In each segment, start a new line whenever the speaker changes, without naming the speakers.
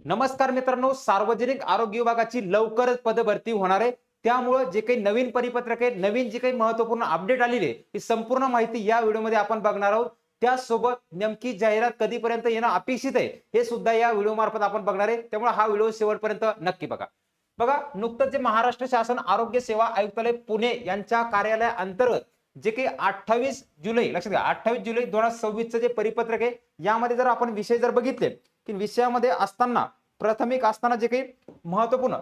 नमस्कार मित्रांनो, सार्वजनिक आरोग्य विभागाची लवकरच पदभरती होणार आहे. त्यामुळे जे काही नवीन परिपत्रक आहे, नवीन जी काही महत्त्वपूर्ण अपडेट आलेली आहे, ही संपूर्ण माहिती या व्हिडिओमध्ये आपण बघणार आहोत. त्यासोबत नेमकी जाहिरात कधीपर्यंत येणं अपेक्षित आहे, हे सुद्धा या व्हिडिओ मार्फत आपण बघणार आहे. त्यामुळे हा व्हिडिओ शेवटपर्यंत नक्की बघा. बघा, नुकतंच जे महाराष्ट्र शासन आरोग्य सेवा आयुक्तालय पुणे यांच्या कार्यालयाअंतर्गत जे काही 28 जुलै लक्षात घ्या, 28 जुलै 2026 चं जे परिपत्रक आहे, यामध्ये जर आपण विषय जर बघितले, की विषयामध्ये असताना प्राथमिक असताना जे काही महत्वपूर्ण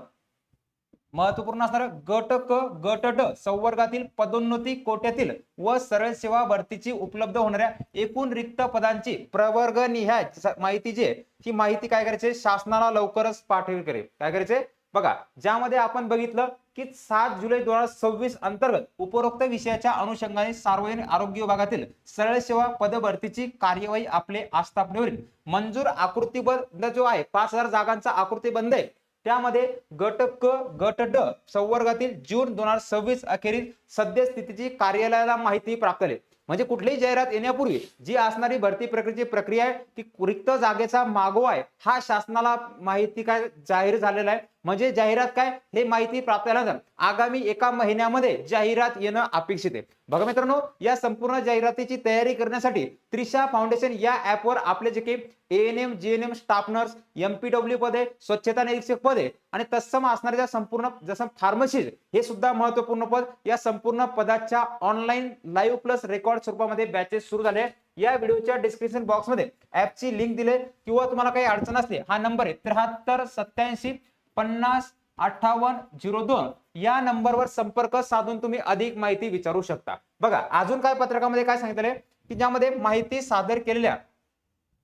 महत्वपूर्ण असणारं गट क गट ड संवर्गातील पदोन्नती कोट्यातील व सरळ सेवा भरतीची उपलब्ध होणाऱ्या एकूण रिक्त पदांची प्रवर्गनिहाय माहिती जी आहे, ही माहिती काय करायची, शासनाला लवकरच पाठवली करेल. काय करायचे बघा, ज्यामध्ये आपण बघितलं की 7 जुलै 2026 अंतर्गत उपरोक्त विषयाच्या अनुषंगाने सार्वजनिक आरोग्य विभागातील सरळ सेवा पदभरतीची कार्यवाही आपले आस्थापनेवरील मंजूर आकृतीबद्ध जो आहे 5000 जागांचा आकृतीबंध आहे, त्यामध्ये गट क गट ड संवर्गातील जून 2026 अखेरीस सद्यस्थितीची कार्यालयाला माहिती प्राप्त झाली. म्हणजे कुठलीही जाहिरात येण्यापूर्वी जी असणारी भरती प्रक्रियेची प्रक्रिया आहे, ती रिक्त जागेचा मागोवा आहे, हा शासनाला माहिती काय जाहीर झालेला आहे. म्हणजे जाहिरात काय, हे माहिती प्राप्त झाल्यानंतर आगामी एका महिन्यामध्ये जाहिरात येणं अपेक्षित आहे. बघा मित्रांनो, या संपूर्ण जाहिरातीची तयारी करण्यासाठी त्रिशा फाउंडेशन या ऍपवर आपले जे काही ANM GNM staff nurse MPW पदे स्वच्छता निरीक्षक पदे आणि तत्सम असणाऱ्या संपूर्ण जसं फार्मसिस्ट हे सुद्धा महत्वपूर्ण पद, या संपूर्ण पदाच्या ऑनलाईन लाईव्ह प्लस रेकॉर्ड स्वरूपामध्ये बॅचेस सुरू झाले. या व्हिडिओच्या डिस्क्रिप्शन बॉक्समध्ये ऍपची लिंक दिले, किंवा तुम्हाला काही अडचण असली हा नंबर आहे 7387505802 या नंबरवर संपर्क साधून तुम्ही अधिक माहिती विचारू शकता. बघा, अजून काय पत्रकामध्ये काय सांगितले की ज्यामध्ये माहिती सादर केलेल्या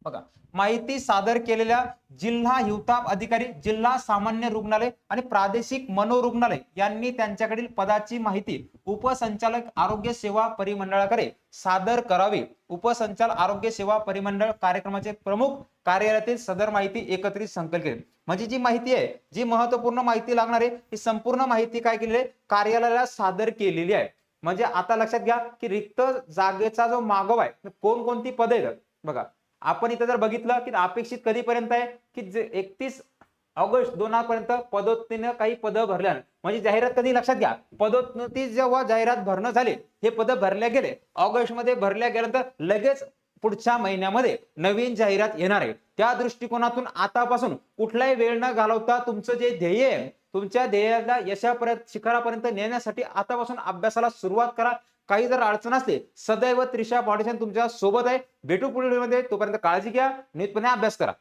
बघा माहिती सादर केलेल्या जिल्हा हिवताप अधिकारी, जिल्हा सामान्य रुग्णालय आणि प्रादेशिक मनोरुग्णालय यांनी त्यांच्याकडील पदाची माहिती उपसंचालक आरोग्य सेवा परिमंडळाकडे सादर करावी. उपसंचालक आरोग्य सेवा परिमंडळ कार्यक्रमाचे प्रमुख कार्यालयातील सदर माहिती एकत्रित संकलित केली. म्हणजे जी माहिती आहे, जी महत्वपूर्ण माहिती लागणार आहे, ही संपूर्ण माहिती काय केलेली आहे, कार्यालयाला सादर केलेली आहे. म्हणजे आता लक्षात घ्या की रिक्त जागेचा जो मागोवा आहे, कोणकोणती पदे आहेत बघा. आपण इथं जर बघितलं की अपेक्षित कधीपर्यंत आहे की 31 ऑगस्ट 2000 पर्यंत पदोन्नतीने काही पद भरल्या. म्हणजे जाहिरात कधी, लक्षात घ्या, पदोन्नती जेव्हा जाहिरात भरणं झाले, हे पद भरल्या गेले, ऑगस्ट मध्ये भरल्या गेल्यानंतर लगेच पुढच्या महिन्यामध्ये नवीन जाहिरात येणार आहे. त्या दृष्टिकोनातून आतापासून कुठलाही वेळ न घालवता तुमचं जे ध्येय आहे, तुमच्या ध्येयाला यशापर्यंत शिखरापर्यंत नेण्यासाठी आतापासून अभ्यासाला सुरुवात करा. काही जर अडचण असते, सदैव त्रिशा फाउंडेशन तुमच्या सोबत आहे. भेटू पुढील व्हिडिओमध्ये, तोपर्यंत काळजी घ्या, नियमितपणे अभ्यास करा.